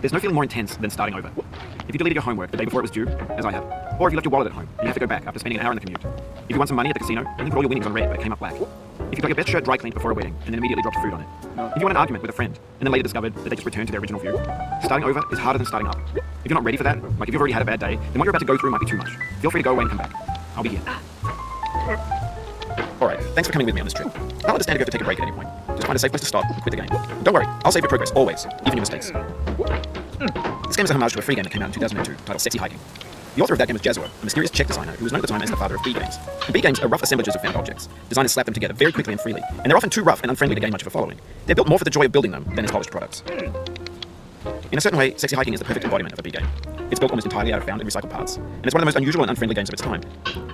There's no feeling more intense than starting over. If you deleted your homework the day before it was due, as I have, or if you left your wallet at home and you have to go back after spending an hour in the commute. If you won some money at the casino and then put all your winnings on red but it came up black. If you got your best shirt dry cleaned before a wedding and then immediately dropped food on it. If you won an argument with a friend and then later discovered that they just returned to their original view. Starting over is harder than starting up. If you're not ready for that, like if you've already had a bad day, then what you're about to go through might be too much. Feel free to go away and come back. I'll be here. Alright, thanks for coming with me on this trip. I'll understand if you have to take a break at any point. Just find a safe place to stop and quit the game. Don't worry, I'll save your progress, always, even your mistakes. This game is a homage to a free game that came out in 2002 titled Sexy Hiking. The author of that game was Jazua, a mysterious Czech designer who was known at the time as the father of B-games. And B-games are rough assemblages of found objects. Designers slap them together very quickly and freely, and they're often too rough and unfriendly to gain much of a following. They're built more for the joy of building them than as polished products. In a certain way, Sexy Hiking is the perfect embodiment of a B-game. It's built almost entirely out of found and recycled parts, and it's one of the most unusual and unfriendly games of its time.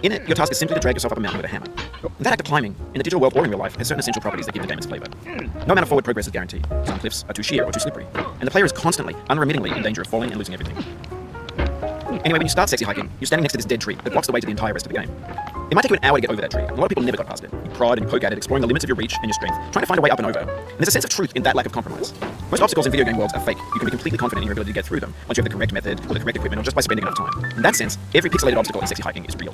In it, your task is simply to drag yourself up a mountain with a hammer. And that act of climbing, in the digital world or in real life, has certain essential properties that give the game its flavor. No amount of forward progress is guaranteed. Some cliffs are too sheer or too slippery, and the player is constantly, unremittingly in danger of falling and losing everything. Anyway, when you start Sexy Hiking, you're standing next to this dead tree that blocks the way to the entire rest of the game. It might take you an hour to get over that tree, and a lot of people never got past it. You prod and you poke at it, exploring the limits of your reach and your strength, trying to find a way up and over. And there's a sense of truth in that lack of compromise. Most obstacles in video game worlds are fake. You can be completely confident in your ability to get through them once you have the correct method or the correct equipment or just by spending enough time. In that sense, every pixelated obstacle in Sexy Hiking is real.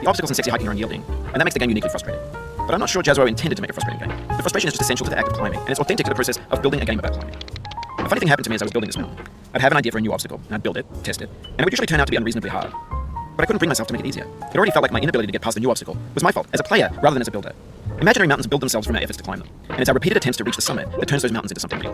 The obstacles in Sexy Hiking are unyielding, and that makes the game uniquely frustrating. But I'm not sure Jazua intended to make a frustrating game. The frustration is just essential to the act of climbing, and it's authentic to the process of building a game about climbing. A funny thing happened to me as I was building this mountain. I'd have an idea for a new obstacle, and I'd build it, test it, and it would usually turn out to be unreasonably hard. But I couldn't bring myself to make it easier. It already felt like my inability to get past the new obstacle was my fault, as a player rather than as a builder. Imaginary mountains build themselves from our efforts to climb them, and it's our repeated attempts to reach the summit that turns those mountains into something real.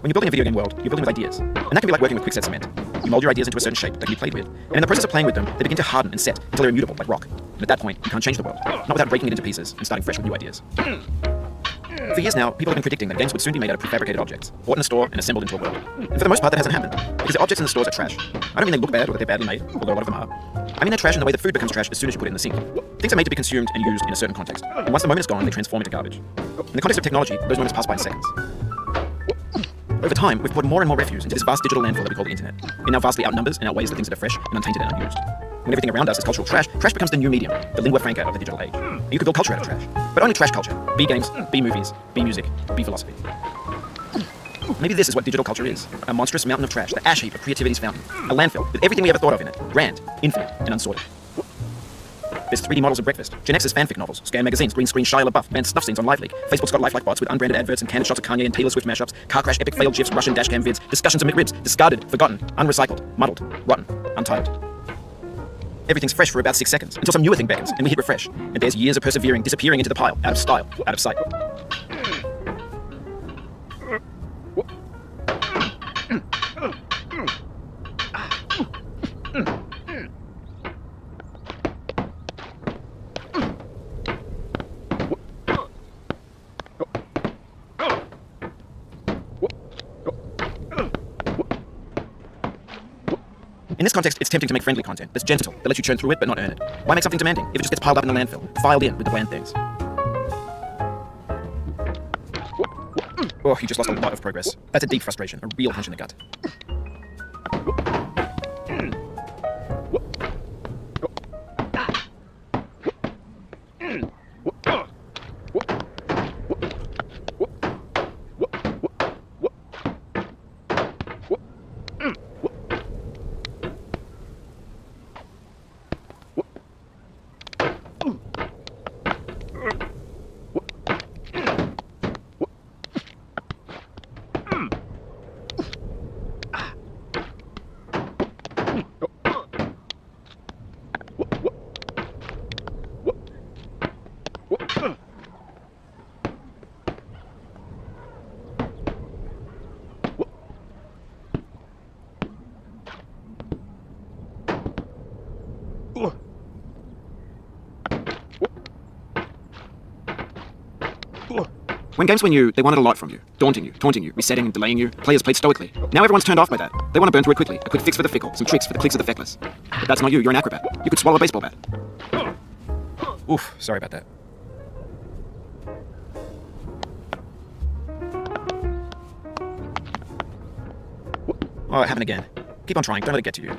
When you're building a video game world, you're building with ideas, and that can be like working with quickset cement. You mold your ideas into a certain shape that can be played with, and in the process of playing with them, they begin to harden and set until they're immutable, like rock. And at that point, you can't change the world, not without breaking it into pieces and starting fresh with new ideas. For years now, people have been predicting that games would soon be made out of prefabricated objects, bought in a store and assembled into a world. And for the most part, that hasn't happened, because the objects in the stores are trash. I don't mean they look bad or that they're badly made, although a lot of them are. I mean they're trash in the way that food becomes trash as soon as you put it in the sink. Things are made to be consumed and used in a certain context, and once the moment is gone, they transform into garbage. In the context of technology, those moments pass by in seconds. Over time, we've poured more and more refuse into this vast digital landfill that we call the internet. It now vastly outnumbers and outweighs the things that are fresh and untainted and unused. When everything around us is cultural trash, trash becomes the new medium, the lingua franca of the digital age. And you can build culture out of trash, but only trash culture. B games, B movies, B music, B philosophy. Maybe this is what digital culture is. A monstrous mountain of trash, the ash heap of creativity's fountain. A landfill with everything we ever thought of in it. Grand, infinite, and unsorted. There's 3D models of breakfast, Gen X's fanfic novels, scan magazines, green screen Shia LaBeouf, banned snuff scenes on LiveLeak. Facebook's got lifelike bots with unbranded adverts and candid shots of Kanye and Taylor Swift mashups, car crash, epic failed gifs, Russian dashcam vids, discussions of McRibs, discarded, forgotten, unrecycled, muddled, rotten, untitled. Everything's fresh for about 6 seconds, until some newer thing beckons, and we hit refresh. And there's years of persevering disappearing into the pile, out of style, out of sight. In this context, it's tempting to make friendly content that's gentle, that lets you churn through it but not earn it. Why make something demanding if it just gets piled up in the landfill, filed in with the bland things? Oh, you just lost a lot of progress. That's a deep frustration, a real punch in the gut. When games were new, they wanted a lot from you. Daunting you, taunting you, resetting and delaying you. Players played stoically. Now everyone's turned off by that. They want to burn through it quickly. A quick fix for the fickle, some tricks for the clicks of the feckless. But that's not you, you're an acrobat. You could swallow a baseball bat. Oof, sorry about that. Oh, it happened again. Keep on trying, don't let it get to you.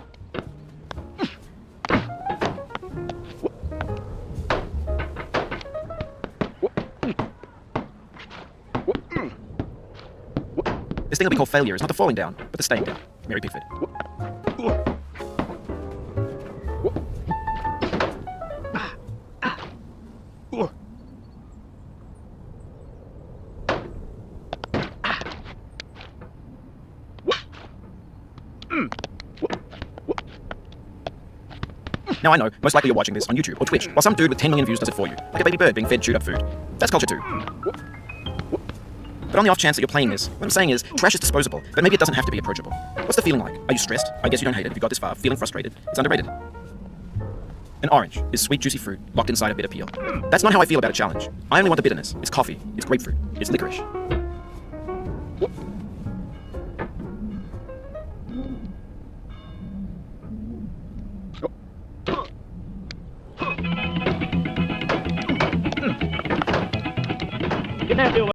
This thing will be called failure. It's not the falling down, but the staying down. Mary Pickford. Now I know, most likely you're watching this on YouTube or Twitch, while some dude with 10 million views does it for you, like a baby bird being fed chewed up food. That's culture too. But on the off chance that you're playing this, what I'm saying is, trash is disposable, but maybe it doesn't have to be approachable. What's the feeling like? Are you stressed? I guess you don't hate it if you got this far. Feeling frustrated? It's underrated. An orange is sweet, juicy fruit locked inside a bitter peel. That's not how I feel about a challenge. I only want the bitterness. It's coffee. It's grapefruit. It's licorice.